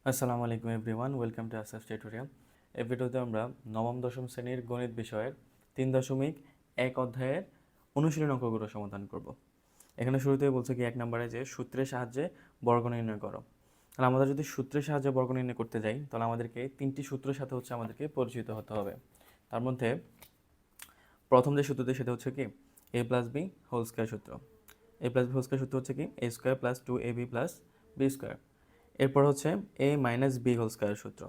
আসসালামু আলাইকুম everyone, welcome to আসাস tutorial. এই ভিডিওতে আমরা নবম দশম শ্রেণীর গণিত বিষয়ের 3.1 অধ্যায়ের অনুশীলন অঙ্কগুলো সমাধান করব। এখানে শুরুতেই বলছে কি 1 নম্বরে যে সূত্রের সাহায্যে বর্গ নির্ণয় করো। তাহলে আমাদের যদি সূত্রের সাহায্যে বর্গ নির্ণয় করতে যাই তাহলে আমাদেরকে 3টি সূত্রের সাথে আমাদেরকে পরিচিত হতে হবে। তার মধ্যে প্রথম যে সূত্রটি সেটা হচ্ছে কি a plus B whole square সূত্র। a plus B whole square সূত্র হচ্ছে কি a square plus 2ab plus B square. এরপর হচ্ছে a minus B whole square সূত্র।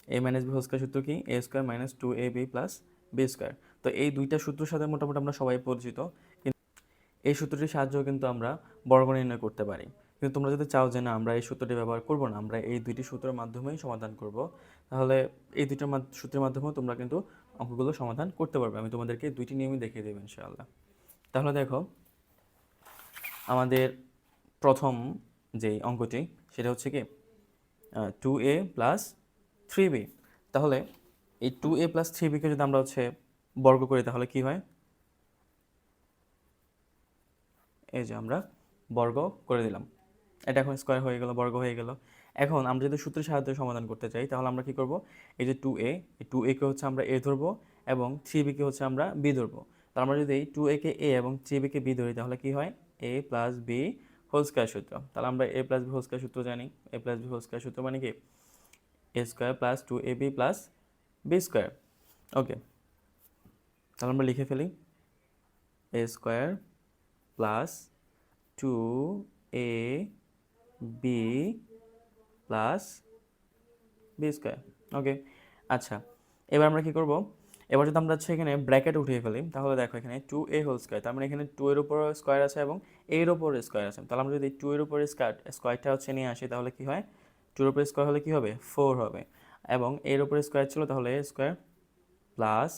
a minus B whole square সূত্র কি a square minus 2ab plus B square. তো এই দুইটা সূত্রের সাথে মোটামুটি আমরা সবাই পরিচিত, কিন্তু এই সূত্রটির সাহায্যেও কিন্তু আমরা বর্গ নির্ণয় করতে পারি। কিন্তু তোমরা যদি চাও যে না আমরা এই সূত্রটি ব্যবহার করব না, আমরা এই দুইটি সূত্রের মাধ্যমেই সমাধান করব, তাহলে এই দুইটার সূত্রের মাধ্যমেও তোমরা কিন্তু অঙ্কগুলো সমাধান করতে পারবে। আমি তোমাদেরকে দুইটি নিয়মই দেখিয়ে দেবো ইনশাআল্লাহ। তাহলে দেখো, আমাদের প্রথম যেই অঙ্কটি সেটা হচ্ছে কি 2a প্লাস 3b। তাহলে এই 2a প্লাস 3bকে যদি আমরা বর্গ করি তাহলে কি হয়, এই যে আমরা বর্গ করে দিলাম, এটা এখন স্কয়ার হয়ে গেল, বর্গ হয়ে গেল। এখন আমরা যদি সূত্রের সাহায্যে সমাধান করতে চাই তাহলে আমরা কি করব, এই যে 2a, এই 2a কে আমরা a ধরবো এবং 3b কে আমরা b ধরবো। তো আমরা যদি এই 2a কে a এবং 3b কে b ধরি তাহলে কি হয়, a plus B whole square সূত্র। তাহলে আমরা a plus B whole square সূত্র জানি। a plus B whole square সূত্র মানে কি a square plus 2ab plus B square. Okay, তাহলে আমরা লিখে ফেলি a square plus 2ab plus B square. Okay, আচ্ছা, এবার আমরা কি করব, এবার যদি আমরা এখানে ব্র্যাকেট উঠিয়ে ফেলি তাহলে দেখো এখানে 2a হোল স্কয়ার, তার মানে এখানে 2 এর উপর স্কয়ার আছে এবং a এর উপর স্কয়ার আছে। তাহলে আমরা যদি 2 এর উপর স্কয়ারটা নিয়ে আসি তাহলে কি হয়, 2 এর উপর স্কয়ার হলে কি হবে, 4 হবে, এবং a এর উপর স্কয়ার ছিল তাহলে a স্কয়ার প্লাস,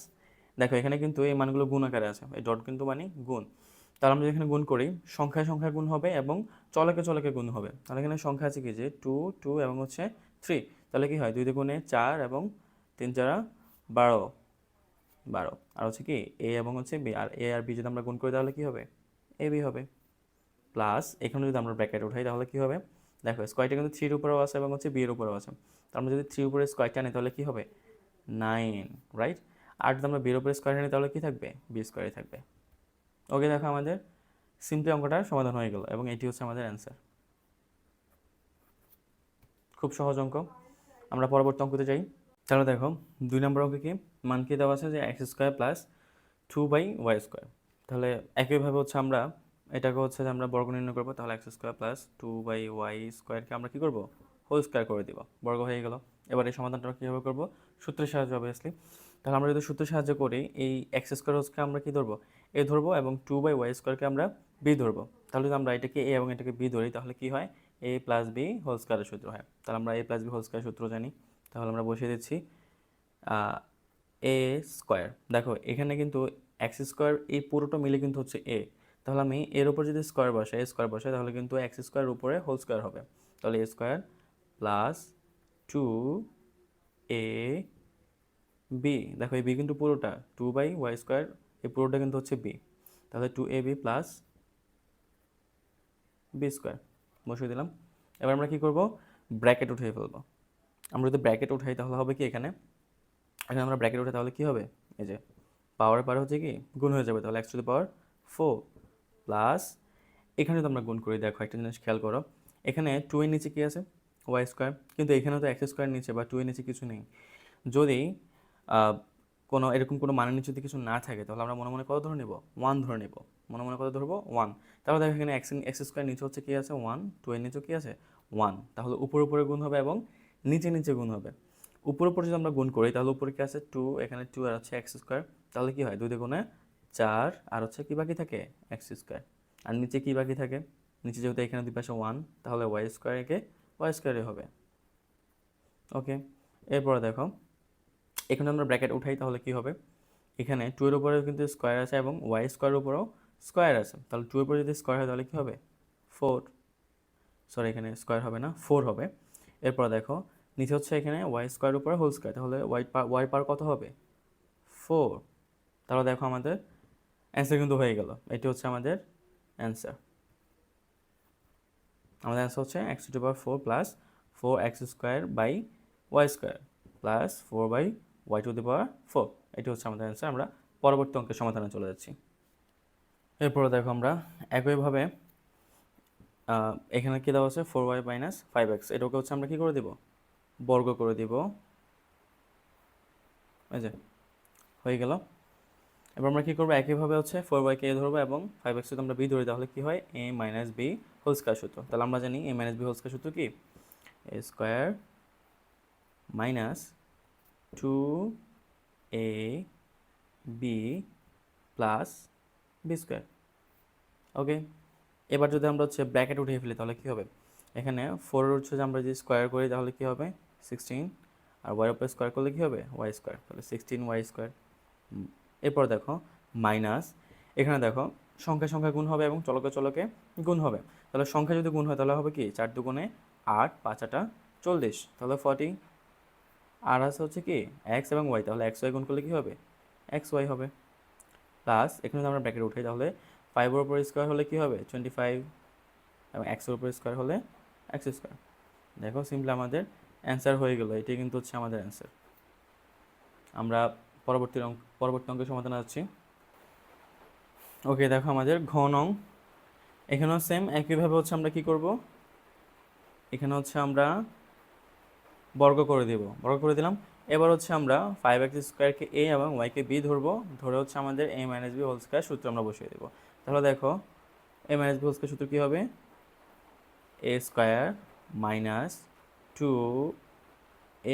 দেখো এখানে কিন্তু এই মানগুলো গুণ আকারে আছে, এই ডট কিন্তু মানে গুণ। তাহলে আমরা এখানে গুণ করি, সংখ্যায় সংখ্যায় গুণ হবে এবং চলকে চলকে গুণ হবে। তাহলে এখানে সংখ্যা আছে কি যে 2 2 এবং 3। তাহলে কি হয়, 2 গুণে 4 এবং 3 4 12 12, আর কি এ এবং বি, আর এ আর বি যদি আমরা গুণ করি তাহলে কি হবে, এ বি হবে। প্লাস এখানে যদি আমরা ব্র্যাকেট উঠাই তাহলে কি হবে, দেখো স্কয়ারটা কিন্তু 3 এর উপরেও আছে এবং বি এর উপরেও আছে। তাহলে আমরা যদি 3 উপরে স্কয়ারটা আনি তাহলে কি হবে, 9, রাইট। আর যদি আমরা বির উপরে স্কয়ার আনি তাহলে কি থাকবে, বি স্কয়ারই থাকবে। ওকে, দেখো আমাদের সিম্পলি অঙ্কটার সমাধান হয়ে গেল এবং এটি হচ্ছে আমাদের অ্যান্সার। খুব সহজ অঙ্ক। আমরা পরবর্তী অঙ্কতে যাই। তাহলে দেখো 2 নম্বর অঙ্কে কি মান কি দেওয়া আছে যে x square plus 2/y square. তাহলে একইভাবে আমরা এটাকে যে আমরা বর্গ নির্ণয় করবো। তাহলে এক্স স্কয়ার প্লাস 2/y স্কয়ারকে আমরা কি করব, হোল স্কয়ার করে দিব, বর্গ হয়ে গেল। এবার এই সমাধানটা কীভাবে করবো, সূত্রের সাহায্যে অবভিয়াসলি। তাহলে আমরা যদি সূত্রের সাহায্য করি, এই এক্স স্কয়ার হোলকে আমরা কি ধরবো, এ ধরবো, এবং 2/y স্কয়ারকে আমরা বি ধরবো। তাহলে যদি আমরা এটাকে এ এবং এটাকে বি ধরি তাহলে কি হয়, এ প্লাস বি হোল স্কয়ারের সূত্র হয়। তাহলে আমরা এ প্লাস বি হোল স্কয়ার সূত্র জানি। তাহলে আমরা বসিয়ে দিচ্ছি এ স্কয়ার। দেখো এখানে কিন্তু এক্স স্কয়ার এই পুরোটা মিলে কিন্তু হচ্ছে এ। তাহলে আমি এর উপর যদি স্কয়ার বসাই তাহলে কিন্তু এক্স স্কয়ার উপরে হোল স্কয়ার হবে। তাহলে এ স্কয়ার প্লাস 2a বি, দেখো এই বি কিন্তু পুরোটা 2/y স্কয়ার, এই পুরোটা কিন্তু হচ্ছে বি। তাহলে 2ab প্লাস বি স্কয়ার বসিয়ে দিলাম। এবার আমরা কি করব, ব্র্যাকেট উঠিয়ে ফেলবো। আমরা যদি ব্র্যাকেট উঠাই তাহলে হবে কি, এখানে আমরা ব্র্যাকেট উঠাই তাহলে কি হবে, এই যে পাওয়ার পার হচ্ছে কি গুণ হয়ে যাবে, তাহলে x⁴ প্লাস, এখানে যদি আমরা গুণ করি, দেখো একটা জিনিস খেয়াল করো, এখানে 2 এর নিচে কি আছে, ওয়াই স্কয়ার, কিন্তু এখানে তো এক্স স্কয়ার নিচে বা 2 এর নিচে কিছু নেই। যদি কোনো এরকম কোনো মানের নিচে যদি কিছু না থাকে তাহলে আমরা মনে মনে কত ধরে নেব, 1 ধরে নেব। মনে মনে কত ধরবো, 1। তাহলে দেখো এখানে এক্স স্কয়ার নিচে হচ্ছে কি আছে 1, 2 এর নিচে কি আছে 1। তাহলে উপরে উপরে গুণ হবে এবং নিচে নিচে গুণ হবে। উপর উপরে যদি আমরা গুণ করি তাহলে উপরে কি আছে 2, এখানে 2 আর হচ্ছে এক্স স্কয়ার। তাহলে কি হয়, 2 গুণে 4 আর কি বাকি থাকে, এক্স স্কয়ার। আর নিচে কি বাকি থাকে, নিচে যেহেতু এখানে দুই পাশে 1 তাহলে ওয়াই স্কয়ারকে ওয়াই স্কয়ারই হবে। ওকে, এরপরে দেখো এখানে আমরা ব্র্যাকেট উঠাই তাহলে কি হবে, এখানে 2 এর উপরেও কিন্তু স্কয়ার আছে এবং ওয়াই স্কয়ারের উপরেও স্কয়ার আছে। তাহলে 2 এর উপরে যদি স্কয়ার হয় তাহলে কি হবে, 4, সরি এখানে স্কয়ার হবে না, 4 হবে। এরপর দেখো নিচে এখানে ওয়াই স্কয়ারের উপরে হোল স্কয়ার, তাহলে ওয়াই পার কত হবে, 4। তাহলে দেখো আমাদের অ্যান্সার কিন্তু হয়ে গেল, এটি হচ্ছে আমাদের অ্যান্সার। আমাদের অ্যান্সার হচ্ছে x⁴ plus 4x² by Y square plus 4 by Y to the power 4। এটি হচ্ছে আমাদের অ্যান্সার। আমরা পরবর্তী অঙ্কের সমাধানে চলে যাচ্ছি। এরপরে দেখো আমরা একইভাবে এখানে কী দেওয়া আছে 4y মাইনাস 5x, এটাকে হচ্ছে আমরা কী করে দেব, বর্গ করে দিব। এই যে হয়ে গেল। এবার আমরা কী করবো, একইভাবে হচ্ছে 4y-কে a ধরবো এবং 5x যদি আমরা b ধরি তাহলে কী হয়, a minus b whole square সূত্র। তাহলে আমরা জানি a minus b whole square সূত্র কি, a square minus 2ab plus b square. Okay, এবার যদি আমরা হচ্ছে ব্র্যাকেট উঠিয়ে ফেলি তাহলে কী হবে, এখানে 4 হচ্ছে যে আমরা যদি স্কোয়ার করি তাহলে কী হবে 16, আর ওয়াই উপরে স্কোয়ার করলে কী হবে ওয়াই স্কোয়ার, তাহলে 16y স্কোয়ার। এরপর দেখো মাইনাস, এখানে দেখো সংখ্যা সংখ্যা গুণ হবে এবং চলকে চলকে গুণ হবে। তাহলে সংখ্যা যদি গুণ হয় তাহলে হবে কি 4 দুগুণে 8, 5 8 40, তাহলে 40। আর আছে হচ্ছে কি এক্স এবং ওয়াই, তাহলে এক্স ওয়াই গুণ করলে কী হবে এক্স ওয়াই হবে। প্লাস এখানে যদি আমরা ব্র্যাকেট উঠাই তাহলে 5-এর উপর স্কোয়ার হলে কী হবে 25 এবং এক্সের উপর স্কোয়ার হলে এক্স স্কোয়ার। দেখো সিম্পলি আমাদের অ্যান্সার হয়ে গেল। এটি কিন্তু হচ্ছে আমাদের অ্যান্সার। আমরা পরবর্তী অঙ্কের সমাধানে যাচ্ছি। ওকে, দেখো আমাদের ঘ নং, এখানেও সেম একইভাবে হচ্ছে আমরা কি করব, এখানে হচ্ছে আমরা বর্গ করে দেব, বর্গ করে দিলাম। এবার হচ্ছে আমরা 5x² a এবং y-কে b ধরবো, ধরে হচ্ছে আমাদের a minus b whole square সূত্র আমরা বসিয়ে দেবো। তাহলে দেখো a minus b whole square সূত্র কী হবে, a square minus 2ab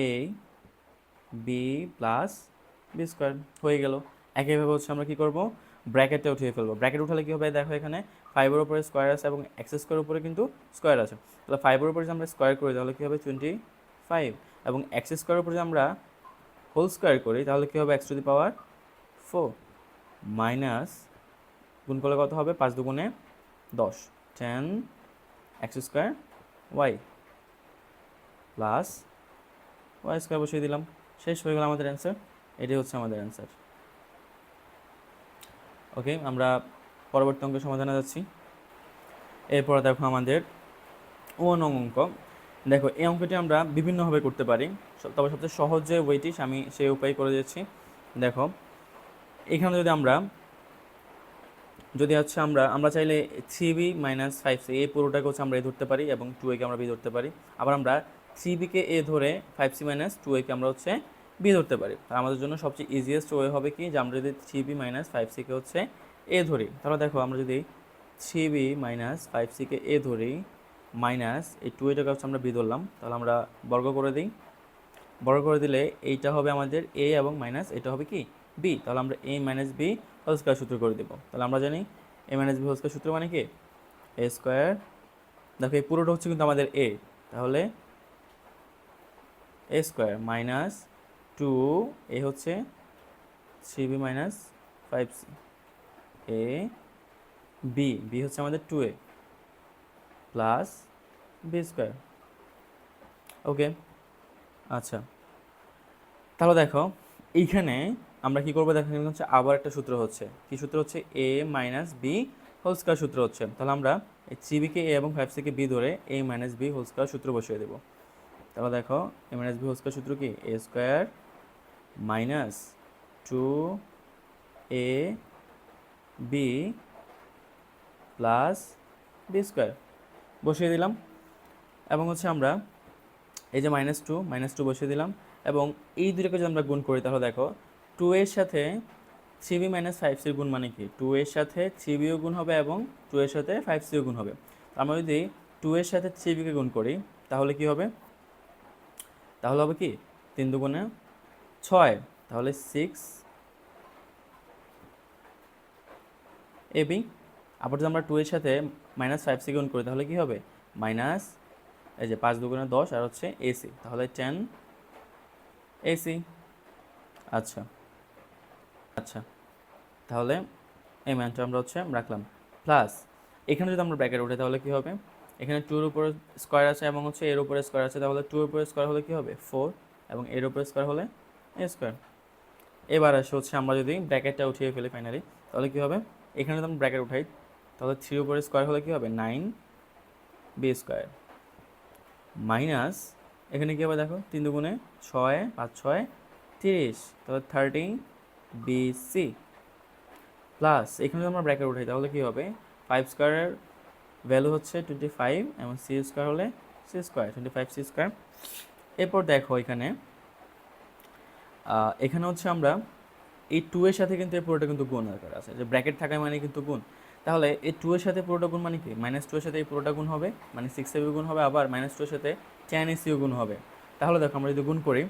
plus b square হয়ে গেল। একইভাবে হচ্ছে আমরা কি করব, ব্র্যাকেটটা উঠিয়ে ফেলবো। ব্র্যাকেট উঠালে কী হবে, দেখো এখানে 5-এর উপরে স্কোয়ার আছে এবং এক্স স্কোয়ারের উপরে কিন্তু স্কোয়ার আছে। তাহলে 5-এর উপরে যদি আমরা স্কোয়ার করি তাহলে কী হবে 25, এবং এক্স স্কোয়ারের উপরে যদি আমরা হোল স্কোয়ার করি তাহলে কী হবে x two the power 4 minus গুণ করলে কত হবে 5 দুগুণে 10, 10x² y plus Y square বসিয়ে দিলাম। শেষ হয়ে গেল আমাদের অ্যান্সার। এটি হচ্ছে আমাদের অ্যান্সার। ওকে, আমরা পরবর্তী অঙ্কের সমাধানে যাচ্ছি। এরপর দেখো আমাদের অঙ্ক। দেখো এই অঙ্কটি আমরা বিভিন্নভাবে করতে পারি, তবে সবচেয়ে সহজ যে ওয়েটি আমি সেই উপায় করে দিচ্ছি। দেখো এখানে যদি হচ্ছে আমরা চাইলে 3b মাইনাস 5c এই পুরোটাকে হচ্ছে আমরা এ ধরতে পারি এবং 2a-কে আমরা বি ধরতে পারি। আবার আমরা 3b-কে এ ধরে 5c মাইনাস 2a-কে আমরা হচ্ছে বি ধরতে পারি। আর আমাদের জন্য সবচেয়ে ইজিয়েস্ট ওয়ে হবে কি, যে আমরা যদি 3b মাইনাস 5c-কে হচ্ছে এ ধরি, তাহলে দেখো আমরা যদি 3b মাইনাস 5c-কে এ ধরি মাইনাস এই 2a-টাকে হচ্ছে আমরা বি ধরলাম, তাহলে আমরা বর্গ করে দিই। বর্গ করে দিলে এইটা হবে আমাদের a এবং মাইনাস এটা হবে কি b, তাহলে আমরা a minus b whole square সূত্র করে দেবো। তাহলে আমরা জানি a minus b whole square সূত্র মানে কি a স্কোয়ার, দেখো এই পুরোটা হচ্ছে কিন্তু আমাদের a, তাহলে a স্কোয়ার মাইনাস 2a হচ্ছে 3b minus 5c a b হচ্ছে আমাদের 2a প্লাস b স্কোয়ার। ওকে, আচ্ছা তাহলে দেখো এইখানে আমরা কি করবো, দেখো এখানে হচ্ছে আবার একটা সূত্র হচ্ছে, কি সূত্র হচ্ছে a minus B whole square সূত্র হচ্ছে। তাহলে আমরা এই 3b-কে a এবং 5c-কে b ধরে a minus B whole square সূত্র বসিয়ে দেবো। তাহলে দেখো a minus B whole square সূত্র কি a square minus 2ab plus b square বসিয়ে দিলাম। এবং হচ্ছে আমরা এই যে মাইনাস টু বসিয়ে দিলাম, এবং এই দুটোকে যদি আমরা গুণ করি তাহলে দেখো 2 এর সাথে 3b মাইনাস 5c গুণ মানে কি 2 এর সাথে 3bও গুণ হবে এবং 2 এর সাথে 5cও গুণ হবে। আমরা যদি 2 এর সাথে 3bকে গুণ করি তাহলে কি হবে, তাহলে হবে কি 3 দুগুণে 6, তাহলে 6ab। আবার যদি আমরা 2 এর সাথে মাইনাস 5c গুণ করি তাহলে কি হবে মাইনাস এই যে 5 দুগুণে 10 আর হচ্ছে ac, তাহলে 10ac। আচ্ছা তাহলে এই মানটা আমরা হচ্ছে রাখলাম। প্লাস এখানে যদি আমরা ব্র্যাকেট উঠে তাহলে কি হবে, এখানে 2-এর উপরে স্কোয়ার আছে এবং হচ্ছে এর উপরে স্কোয়ার আছে, তাহলে 2-এর উপরে স্কোয়ার হলে কি হবে 4 এবং এর উপরে স্কোয়ার হলে a স্কোয়ার। এবার আসে হচ্ছে আমরা যদি ব্র্যাকেটটা উঠিয়ে ফেলি ফাইনালি তাহলে কি হবে, এখানে যদি আমরা ব্র্যাকেট উঠাই তাহলে 3-এর উপরে স্কোয়ার হলে কি হবে 9b স্কোয়ার মাইনাস এখানে কী হবে দেখো, 3 দুগুণে 6, 5 6 30, তাহলে 30 BC প্লাস এখানে যদি আমরা ব্র্যাকেট উঠাই তাহলে কী হবে, 5 স্কোয়ারের ভ্যালু হচ্ছে 25 এবং সি স্কোয়ার হলে সি স্কোয়ার, 25C²। এরপর দেখো এখানে এখানে হচ্ছে আমরা এই 2 এর সাথে কিন্তু এই পুরোটা কিন্তু গুণ আকার আছে, যে ব্র্যাকেট থাকায় মানে কিন্তু গুণ। তাহলে এই 2 এর সাথে পুরোটা গুণ মানে কি, -2 এর সাথে এই পুরোটা গুণ হবে, মানে 6AB গুণ হবে, আবার -2 এর সাথে tan AC গুণ হবে। তাহলে দেখো আমরা যদি গুণ করি,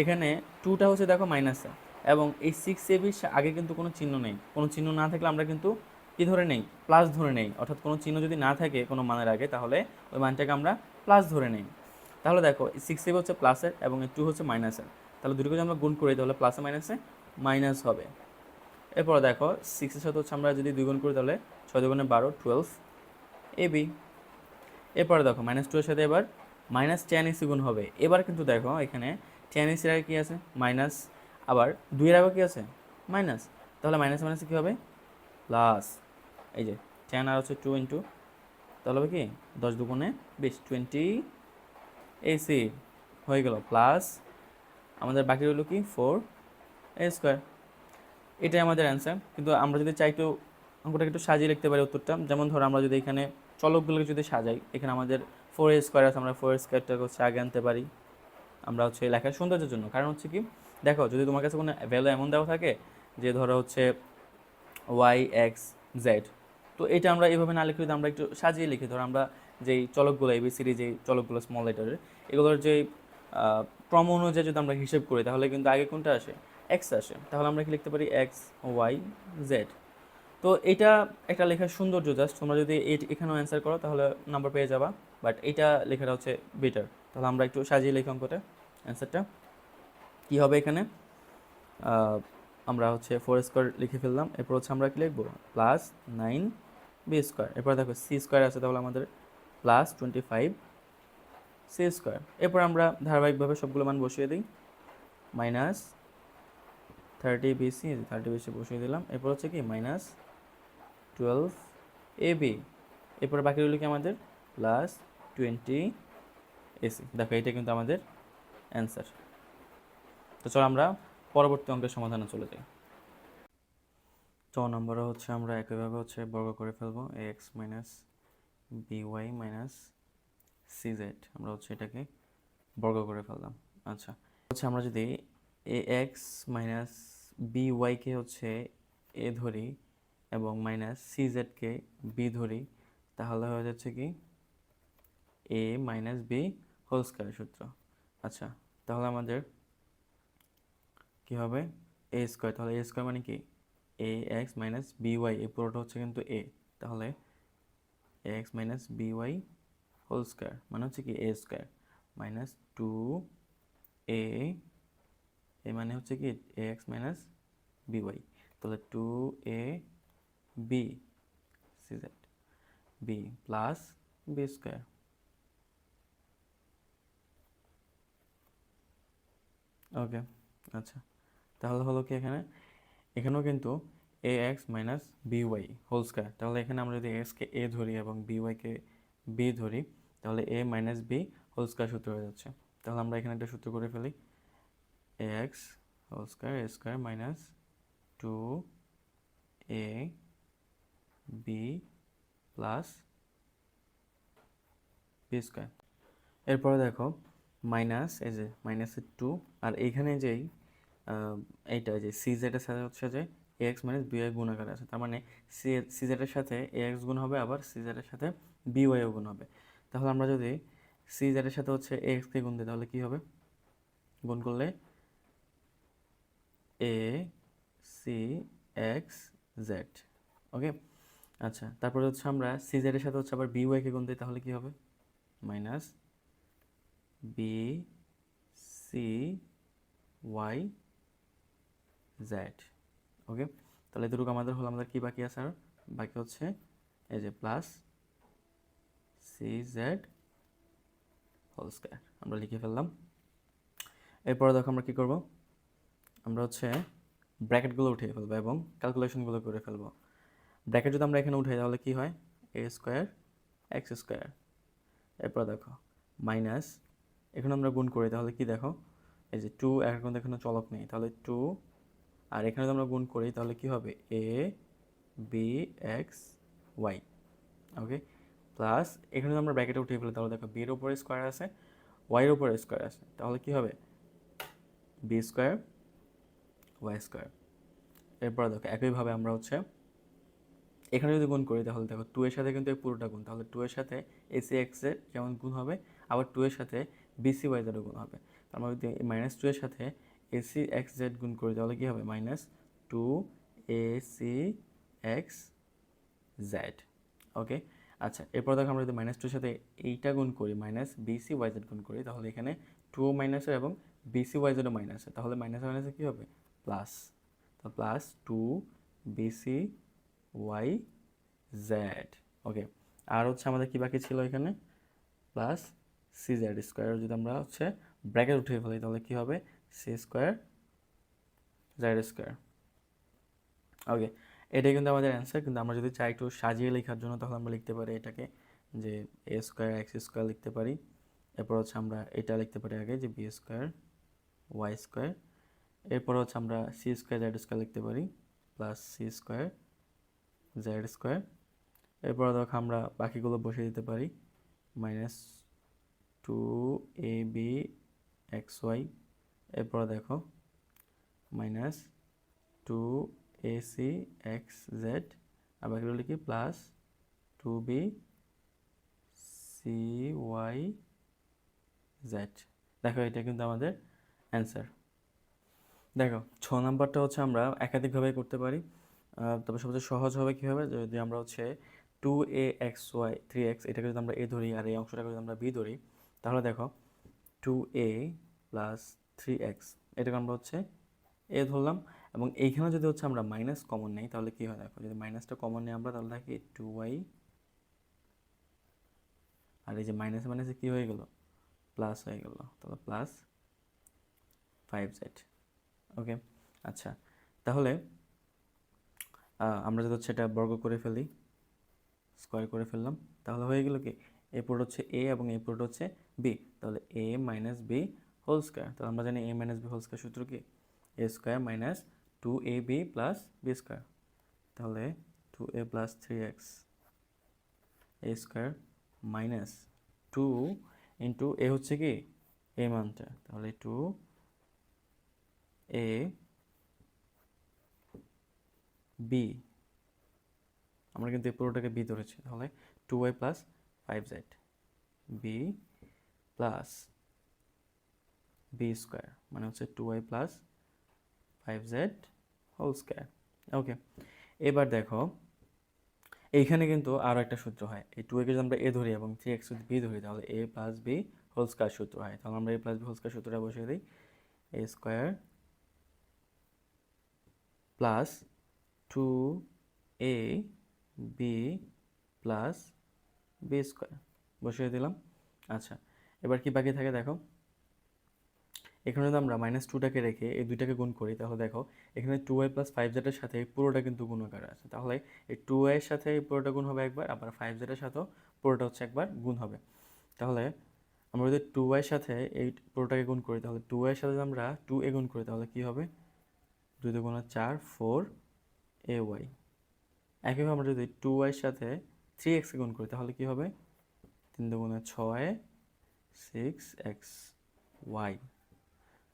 এখানে 2টা হচ্ছে দেখো মাইনাসে, এবং এই 6AB আগে কিন্তু কোনো চিহ্ন নেই। কোনো চিহ্ন না থাকলে আমরা কিন্তু কী ধরে নেই, প্লাস ধরে নেই। অর্থাৎ কোনো চিহ্ন যদি না থাকে কোনো মানের আগে, তাহলে ওই মানটাকে আমরা প্লাস ধরে নেই। তাহলে দেখো 6AB হচ্ছে প্লাসের এবং এই 2 হচ্ছে মাইনাসের, তাহলে দুটোকে যদি আমরা গুণ করি তাহলে প্লাসে মাইনাসে মাইনাস হবে। এরপর দেখো 6 এর সাথে হচ্ছে আমরা যদি 2 গুণ করি তাহলে 6 দুগুণে 12, 12AB। এরপরে দেখো -2 এর সাথে এবার -tan AC গুণ হবে। এবার কিন্তু দেখো এখানে tan AC এর আগে কী আছে, মাইনাস, আবার 2 এর আগে কী আছে, মাইনাস, তাহলে মাইনাস মাইনাসে কী হবে, প্লাস। এই যে tan আর হচ্ছে 2 ইন্টু, তাহলে হবে কি 10 দুগুণে 20, 20AC হয়ে গেল, প্লাস আমাদের বাকি রইল কি 4A²। এটাই আমাদের অ্যান্সার। কিন্তু আমরা যদি চাই একটু অঙ্কটাকে একটু সাজিয়ে লিখতে পারি উত্তরটা, যেমন ধরো আমরা যদি এখানে চলকগুলোকে যদি সাজাই, এখানে আমাদের 4A² আছে, আমরা 4A² হচ্ছে আগে আনতে পারি, আমরা হচ্ছে লেখার সৌন্দর্যের জন্য। কারণ হচ্ছে কি, দেখো যদি তোমার কাছে কোনো ভ্যালু এমন দেওয়া থাকে যে ধরো হচ্ছে y, x, z, তো এটা আমরা এইভাবে না লিখে যদি আমরা একটু সাজিয়ে লিখি, ধরো আমরা যেই চলকগুলো ABCD, যেই চলকগুলো স্মল লেটারের, এগুলোর যে ক্রম অনুযায়ী যদি আমরা হিসেব করি তাহলে কিন্তু আগে কোনটা আসে, এক্স আসে। তাহলে আমরা কি লিখতে পারি x, y, z। তো এটা একটা লেখার সৌন্দর্য, জাস্ট তোমরা যদি এখানেও অ্যান্সার করো তাহলে নাম্বার পেয়ে যাবা, বাট এইটা লেখাটা হচ্ছে বেটার। তাহলে আমরা একটু সাজিয়ে লিখি অঙ্কটা, অ্যান্সারটা কী হবে এখানে, আমরা হচ্ছে 4² লিখে ফেললাম। এরপর হচ্ছে আমরা কি লিখবো, +9B²। এরপর দেখো C² আছে, তাহলে আমাদের +25C²। এরপর আমরা ধারাবাহিকভাবে সবগুলো মান বসিয়ে দিই, -30BC, 30BC বসিয়ে দিলাম। এরপর হচ্ছে কি -12AB। এরপর বাকি রইল কি আমাদের +20AC। দেখো এটা কিন্তু আমাদের অ্যান্সার। তো চলো আমরা পরবর্তী অঙ্কের সমাধানে চলে যাই। 4 নম্বরে হচ্ছে আমরা একইভাবে হচ্ছে বর্গ করে ফেলবো, ax by cz। আমরা হচ্ছে এটাকে বর্গ করে ফেললাম। আচ্ছা, হচ্ছে আমরা যদি ax by কে হচ্ছে a ধরি এবং -cz কে b ধরি, তাহলে হয়ে যাচ্ছে কি a - b হোল স্কয়ার সূত্র। আচ্ছা, তাহলে আমাদের কি হবে, a²। তাহলে a² মানে কি ax by, এই পুরোটা হচ্ছে কিন্তু a, তাহলে ax by হোল স্কয়ার মানে হচ্ছে কি a² -2a, এ মানে হচ্ছে কি ax by, তাহলে 2ab cz b plus b²। ওকে, আচ্ছা, তাহলে হলো কি এখানেও কিন্তু ax by হোল স্কয়ার। তাহলে এখানে আমরা যদি x কে a ধরি এবং by কে b ধরি, তাহলে a - b হোল স্কয়ার সূত্র হয়ে যাচ্ছে। তাহলে আমরা এখানে একটা সূত্র করে ফেলি, ax whole square a² -2ab plus b²। এরপরে দেখো মাইনাস, এই যে -2, আর এইখানে যেই এইটা যে cz এর সাথে হচ্ছে যে ax - by গুণ আকারে আছে, তার মানে cz এর সাথে ax গুণ হবে, আবার cz এর সাথে by ও গুণ হবে। তাহলে আমরা যদি cz এর সাথে হচ্ছে ax কে গুণ দিই তাহলে কি হবে, গুণ করলে a c x z। ওকে, আচ্ছা, তারপরে হচ্ছে আমরা cz এর সাথে হচ্ছে আবার by কে গুণ দিই তাহলে কি হবে, -b c y z। ওকে, তাহলে দুটো আমাদের হলো, আমাদের কি বাকি আছে, আর বাকি হচ্ছে এই যে প্লাস cz হোল স্কয়ার, আমরা লিখে ফেললাম। এরপরে দেখো আমরা কি করব, আমরা হচ্ছে ব্র্যাকেটগুলো উঠিয়ে ফেলবো এবং ক্যালকুলেশনগুলো করে ফেলবো। ব্র্যাকেট যদি আমরা এখানে উঠাই তাহলে কি হয়, a² x²। এরপর দেখো মাইনাস, এখানে আমরা গুণ করি তাহলে কি দেখো, এই যে 2 এখন এখানে চলক নেই, তাহলে 2, আর এখানে যদি আমরা গুণ করি তাহলে কি হবে, A B x Y. Okay, plus এখানে যদি আমরা ব্র্যাকেটে উঠিয়ে ফেলি তাহলে দেখো বির উপরে স্কোয়ার আছে, ওয়াইয়ের উপরে স্কোয়ার আছে, তাহলে কি হবে, বি স্কোয়ার ওয়াই স্কোয়ার। এরপর দেখো একইভাবে আমরা হচ্ছে এখানে যদি গুণ করি তাহলে দেখো 2 এর সাথে কিন্তু এই পুরোটা গুণ, তাহলে 2 এর সাথে এসি এক্স এর যেমন গুণ হবে, আবার 2 এর সাথে বিসি ওয়াই জেডও গুণ হবে। তার মানে যদি -2 এর সাথে এসি এক্স জেড গুণ করি তাহলে কি হবে, -2 এসি এক্স জেড। ওকে, আচ্ছা এরপর দেখো আমরা যদি -2 এর সাথে এইটা গুণ করি, বিসি ওয়াই জেড গুণ করি, তাহলে এখানে 2 মাইনাস এবং বিসি ওয়াই জেডও মাইনাসে, তাহলে মাইনাসে মাইনাসে কী হবে, প্লাস। তো প্লাস 2 বিসি ওয়াই জেড। ওকে, আর হচ্ছে আমাদের কি বাকি ছিল এখানে, প্লাস সি জেড স্কোয়ার, যদি আমরা হচ্ছে ব্র্যাকেট উঠিয়ে ফেলি তাহলে কি হবে, সি স্কোয়ার জেড স্কোয়ার। ওকে, এটাই কিন্তু আমাদের অ্যান্সার। কিন্তু আমরা যদি চাই একটু সাজিয়ে লেখার জন্য তাহলে আমরা লিখতে পারি এটাকে যে এ স্কোয়ার এক্স স্কোয়ার লিখতে পারি, এরপর হচ্ছে আমরা এটা লিখতে পারি আগে যে বি স্কোয়ার ওয়াই স্কোয়ার, এরপর হচ্ছে আমরা সি স্কোয়ার জেড স্কোয়ার লিখতে পারি, plus c square z square. এরপর দেখো আমরা বাকিগুলো বসিয়ে দিতে পারি, -2 এ বি এক্স ওয়াই, এরপর দেখো -2 এ সি এক্স জেড, আর বাকিগুলো লিখি +2 বি সি ওয়াই জেড। দেখো এটা কিন্তু আমাদের অ্যান্সার। দেখো 6 নাম্বারটা হচ্ছে আমরা একাধিকভাবে করতে পারি, তবে সবচেয়ে সহজ হবে কীভাবে, যদি আমরা হচ্ছে 2a এক্স ওয়াই 3x এটাকে যদি আমরা এ ধরি আর এই অংশটাকে যদি আমরা বি ধরি, তাহলে দেখো 2a প্লাস 3x এটাকে আমরা হচ্ছে এ ধরলাম, এবং এইখানে যদি হচ্ছে আমরা মাইনাস কমন নেই তাহলে কি হয়, দেখো যদি মাইনাসটা কমন নেই আমরা তাহলে দেখি 2y, আর এই যে মাইনাসে মাইনাসে কী হয়ে গেল, প্লাস হয়ে গেল, তাহলে প্লাস 5z। ওকে, আচ্ছা তাহলে আমরা যদি হচ্ছে এটা বর্গ করে ফেলি, স্কোয়ার করে ফেললাম, তাহলে হয়ে গেল কি, এ পুরোটা হচ্ছে এ এবং এই পুরোটা হচ্ছে বি, তাহলে A minus B whole square. তাহলে আমরা জানি A minus B whole square সূত্র কি, A square minus 2ab plus B square, তাহলে 2a plus 3x A square minus 2 into A হচ্ছে কি এ মানটা, তাহলে 2a বি, আমরা কিন্তু এই পুরোটাকে বি ধরেছি, তাহলে 2y plus 5z b plus B square, মানে হচ্ছে 2y plus 5z whole square. Okay, এবার দেখো এইখানে কিন্তু আরও একটা সূত্র হয়, এই 2a কে যদি আমরা এ ধরি এবং 3x যদি বি ধরি তাহলে a plus B whole square সূত্র হয়, তাহলে আমরা a plus B whole square সূত্রটা বসিয়ে দিই, a square plus 2a b plus B square বসিয়ে দিলাম। আচ্ছা এবার কি বাকি থাকে দেখো, এখানে যদি আমরা -2টাকে রেখে এই দুইটাকে গুণ করি তাহলে দেখো এখানে 2y প্লাস 5z এর সাথে পুরোটা কিন্তু গুণ আকারে আছে, তাহলে এই 2y এর সাথে এই পুরোটা গুণ হবে একবার, আবার 5z এর সাথেও পুরোটা হচ্ছে একবার গুণ হবে। তাহলে আমরা যদি 2y এর সাথে এই পুরোটাকে গুণ করি তাহলে 2y এর সাথে যদি আমরা 2a গুণ করি তাহলে কি হবে, 2 × 4 4ay। একইভাবে আমরা যদি 2y এর সাথে 3x গুণ করি তাহলে কি হবে, 3 × 6 6xy,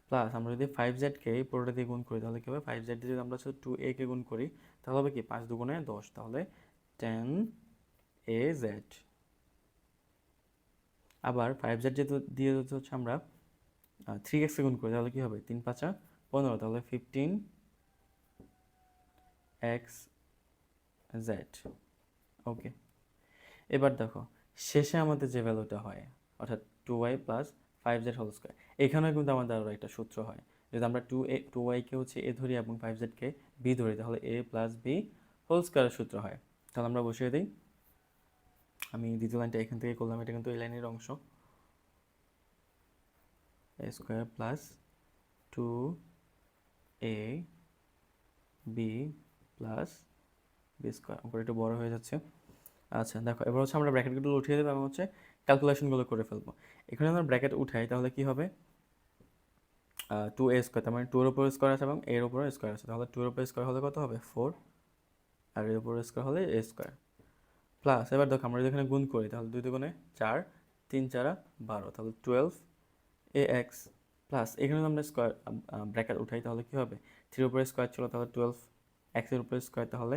প্লাস আমরা যদি 5z কে পুরোটা দিয়ে গুণ করি তাহলে কি হবে, 5z দিয়ে যদি আমরা 2a কে গুণ করি তাহলে হবে কি 5 × 2 = 10, তাহলে 10az। আবার 5z দিয়ে যদি হচ্ছে আমরা 3x কে গুণ করি তাহলে কি হবে, 3 × 5 = 15, তাহলে 15xz। ওকে, এবার দেখো শেষে আমাদের যে ভ্যালুটা হয় অর্থাৎ 2y plus 5z whole square, এখানেও কিন্তু আমাদের আরও একটা সূত্র হয়, যদি আমরা 2y কে হচ্ছে এ ধরি এবং 5z কে বি ধরি তাহলে a প্লাস বি হোল স্কোয়ারের সূত্র হয়। তাহলে আমরা বসিয়ে দিই, আমি দ্বিতীয় লাইনটা এখান থেকে করলাম, এটা কিন্তু এই লাইনের অংশ, a square plus 2a b plus B square, অঙ্কটা একটু বড় হয়ে যাচ্ছে। আচ্ছা দেখো এবার হচ্ছে আমরা ব্র্যাকেটগুলো উঠিয়ে দেবো এবং হচ্ছে ক্যালকুলেশনগুলো করে ফেলবো। এখানে আমরা ব্র্যাকেট উঠাই তাহলে কি হবে, 2a স্কোয়ার, তার মানে 2 এর উপর স্কোয়ার আছে এবং এর উপরে স্কোয়ার আছে, তাহলে 2 এর উপর স্কোয়ার হলে কত হবে 4, আর এর উপর স্কোয়ার হলে a স্কোয়ার, প্লাস এবার দেখো আমরা যদি এখানে গুণ করি তাহলে 2 দুগুণে 4, 3 4 12, তাহলে 12ax, প্লাস এখানে যদি আমরা স্কোয়ার ব্র্যাকেট উঠাই তাহলে কি হবে, 3 এর উপরে স্কোয়ার ছিল তাহলে 12, x এর উপরে স্কোয়ার তাহলে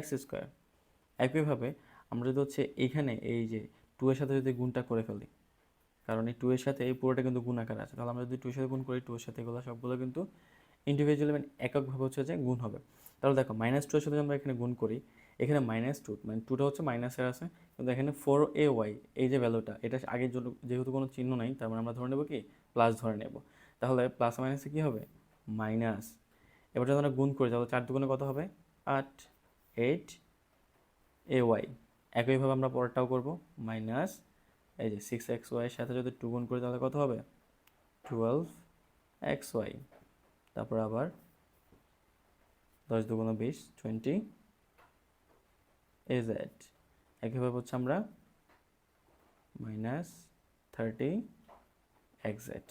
x স্কোয়ার। একইভাবে আমরা যদি হচ্ছে এইখানে এই যে 2 এর সাথে যদি গুণটা করে ফেলি, কারণ এই 2 এর সাথে এই পুরোটা কিন্তু গুণ আকারে আছে, তাহলে আমরা যদি 2 এর সাথে গুণ করি 2 এর সাথে এগুলো সবগুলো কিন্তু ইন্ডিভিজুয়ালি মানে এককভাবে হচ্ছে যে গুণ হবে। তাহলে দেখো -2 এর সাথে আমরা এখানে গুণ করি, এখানে -2 মানে 2টা হচ্ছে মাইনাসের আছে, কিন্তু এখানে 4ay এই যে ভ্যালুটা এটা আগের জন্য যেহেতু কোনো চিহ্ন নাই তার মানে আমরা ধরে নেব কি প্লাস ধরে নেব, তাহলে প্লাস মাইনাসে কী হবে মাইনাস। এবার যদি আমরা গুণ করি তাহলে 4 দুগুণে কত হবে 8, 8ay। একইভাবে আমরা পরেরটাও করব, মাইনাস এই যে 6xy এর সাথে যদি 2 গুণ করি তাহলে কত হবে 12xy, তারপর আবার 10 দুগুণ 20, 20az। একইভাবে হচ্ছে আমরা -30xz।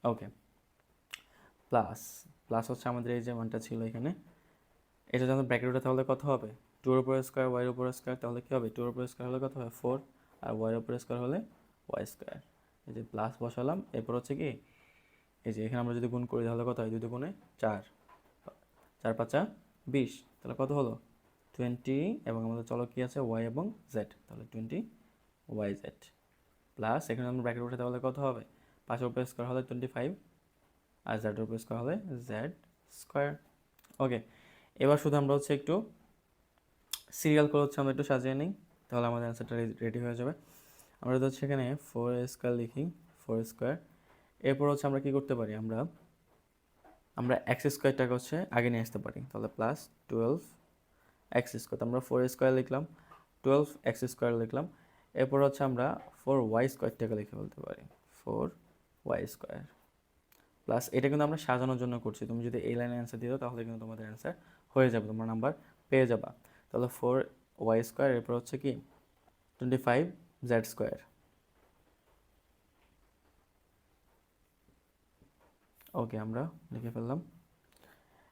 ওকে, প্লাস প্লাস হচ্ছে আমাদের এই যে মানটা ছিল এখানে, এটা যখন ব্র্যাকেট ওঠে তাহলে কত হবে 2 এর উপর স্কোয়ার y এর উপর স্কোয়ার, তাহলে কী হবে 2 এর উপর স্কোয়ার হলে কত হবে 4, আর y এর উপর স্কোয়ার হলে y স্কোয়ার। এই যে প্লাস বসালাম, এরপর হচ্ছে কি এই যে এখানে আমরা যদি গুণ করি তাহলে কত হয় 2 দুগুণে 4, 4 5 20, তাহলে কত হলো 20, এবং আমাদের চলো কি আছে y এবং z, তাহলে 20yz, প্লাস এখানে আমরা ব্র্যাকেট উঠে তাহলে কত হবে 5 এর উপর স্কোয়ার হলে 25, আর z এর উপর স্কোয়ার হলে z স্কোয়ার। ওকে, এবার শুধু আমরা হচ্ছে একটু সিরিয়াল করে হচ্ছে আমরা একটু সাজিয়ে নিই, তাহলে আমাদের অ্যান্সারটা রেডি হয়ে যাবে। আমরা যদি হচ্ছে এখানে 4 স্কোয়ার লিখি, 4 স্কোয়ার, এরপর হচ্ছে আমরা কী করতে পারি, আমরা এক্স স্কোয়ারটাকে হচ্ছে আগে নিয়ে আসতে পারি, তাহলে প্লাস 12x স্কোয়ার, আমরা 4 স্কোয়ার লিখলাম, 12x স্কোয়ার লিখলাম, এরপর হচ্ছে আমরা 4y স্কোয়ারটাকে লিখে ফেলতে পারি, 4y স্কোয়ার, প্লাস এটা কিন্তু আমরা সাজানোর জন্য করছি, তুমি যদি এই লাইনে অ্যান্সার দিয়ে দাও তাহলে কিন্তু তোমাদের অ্যান্সার হয়ে যাবে, তোমরা নাম্বার পেয়ে যাবা। তাহলে 4y স্কোয়ার, এরপর হচ্ছে কি 25z স্কোয়ার। ওকে, আমরা লিখে ফেললাম।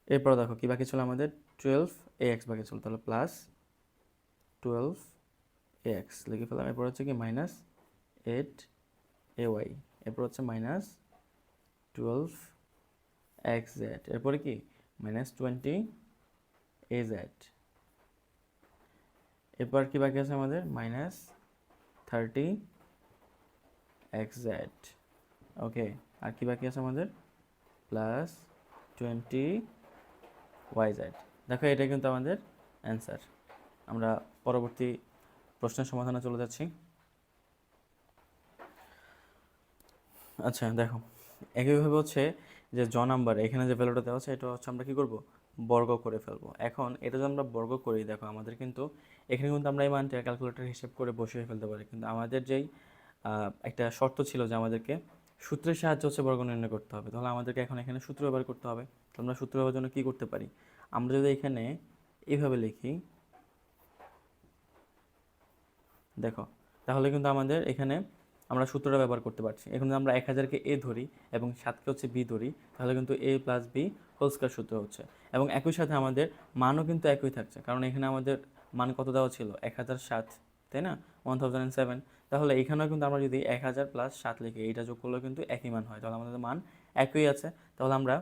এরপর দেখো কি বাকি ছিল আমাদের 12ax বাকি ছিল, তাহলে প্লাস 12ax লিখে ফেললাম, এরপর হচ্ছে কি -8ay, এরপর হচ্ছে -12xz, এরপরে কি -20az, এরপর কি বাকি আছে আমাদের -30xz। ওকে, আর কি বাকি আছে আমাদের +20yz। দেখো এটা কিন্তু আমাদের অ্যান্সার। আমরা পরবর্তী প্রশ্নের সমাধানে চলে যাচ্ছি। আচ্ছা দেখো, একইভাবে হচ্ছে যে নাম্বার এখানে যে ভ্যালুটা দেওয়া আছে এটা হচ্ছে আমরা কি করব বর্গ করে ফেলবো। এখন এটা যদি আমরা বর্গ করি, দেখো আমাদের কিন্তু এখানে কিন্তু আমরা এই মানটা ক্যালকুলেটর হিসেব করে বসিয়ে ফেলতে পারি, কিন্তু আমাদের যেই একটা শর্ত ছিল যে আমাদেরকে সূত্রের সাহায্যে হচ্ছে বর্গ নির্ণয় করতে হবে, তাহলে আমাদেরকে এখন এখানে সূত্র ব্যবহার করতে হবে। তো আমরা সূত্র ব্যবহারের জন্য কী করতে পারি, আমরা যদি এখানে এইভাবে লিখি, দেখো তাহলে কিন্তু আমাদের এখানে আমরা সূত্রটা ব্যবহার করতে পারছি। এখন যদি আমরা 1000কে a ধরি এবং 7কে হচ্ছে b ধরি, তাহলে কিন্তু a + b হোল স্কয়ার সূত্র হচ্ছে, এবং একই সাথে আমাদের মানও কিন্তু একই থাকছে, কারণ এখানে আমাদের মান কত দেওয়া ছিল 1007, তাই না 1007। তাহলে এখানেও কিন্তু আমরা যদি 1000 + 7 লিখি, এইটা যোগ করলেও কিন্তু একই মান হয়, তাহলে আমাদের মান একই আছে। তাহলে আমরা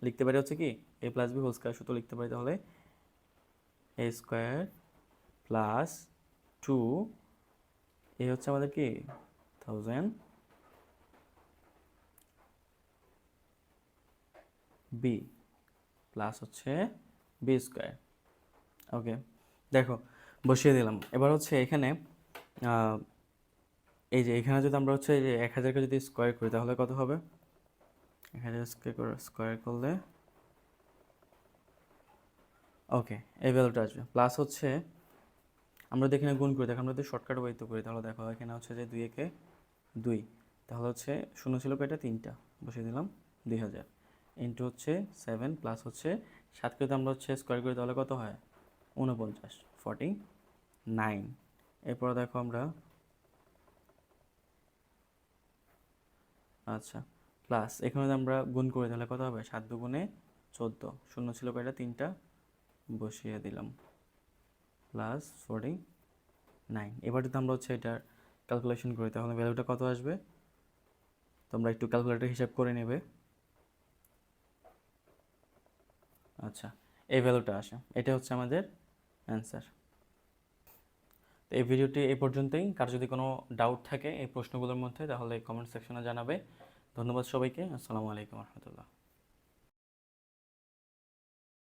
লিখতে পারি হচ্ছে কি a + b হোল স্কয়ার সূত্র লিখতে পারি, তাহলে a স্কয়ার প্লাস 2 এই হচ্ছে আমাদের কি 1000 b প্লাস হচ্ছে b স্কয়ার। ওকে, দেখো বসিয়ে দিলাম। এবার হচ্ছে এখানে এই যে এখানে যদি আমরা হচ্ছে এই যে 1000কে যদি স্কয়ার করি তাহলে কত হবে, 1000 স্কয়ার করলে ওকে এই ভ্যালুটা আসবে, প্লাস হচ্ছে আমরা যদি এখানে গুণ করি, দেখো আমরা যদি শর্টকাট ওয়েতে করি তাহলে দেখো এখানে হচ্ছে যে 2 একে 2, তাহলে হচ্ছে শূন্য ছিল কয়টা 3টা, বসিয়ে দিলাম 2000 ইন্টু হচ্ছে 7 প্লাস হচ্ছে 7কে যদি আমরা হচ্ছে স্কোয়ার করি তাহলে কত হয় 49, 49। এরপর দেখো আমরা আচ্ছা, প্লাস এখানে যদি আমরা গুণ করি তাহলে কত হবে? 7 দুগুণে 14, শূন্য ছিল কয়টা? 3টা, বসিয়ে দিলাম, প্লাস 49। এবার যদি আমরা হচ্ছে এটার ক্যালকুলেশন করি তাহলে ভ্যালুটা কত আসবে? তোমরা একটু ক্যালকুলেটর হিসাব করে নেবে। আচ্ছা, এই ভ্যালুটা আসে, এটা হচ্ছে আমাদের অ্যান্সার। তো এই ভিডিওটি এই পর্যন্তই। কার যদি কোনো ডাউট থাকে এই প্রশ্নগুলোর মধ্যে তাহলে কমেন্ট সেকশনে জানাবে। ধন্যবাদ সবাইকে। আসসালামু আলাইকুম রহমতুল্লাহ।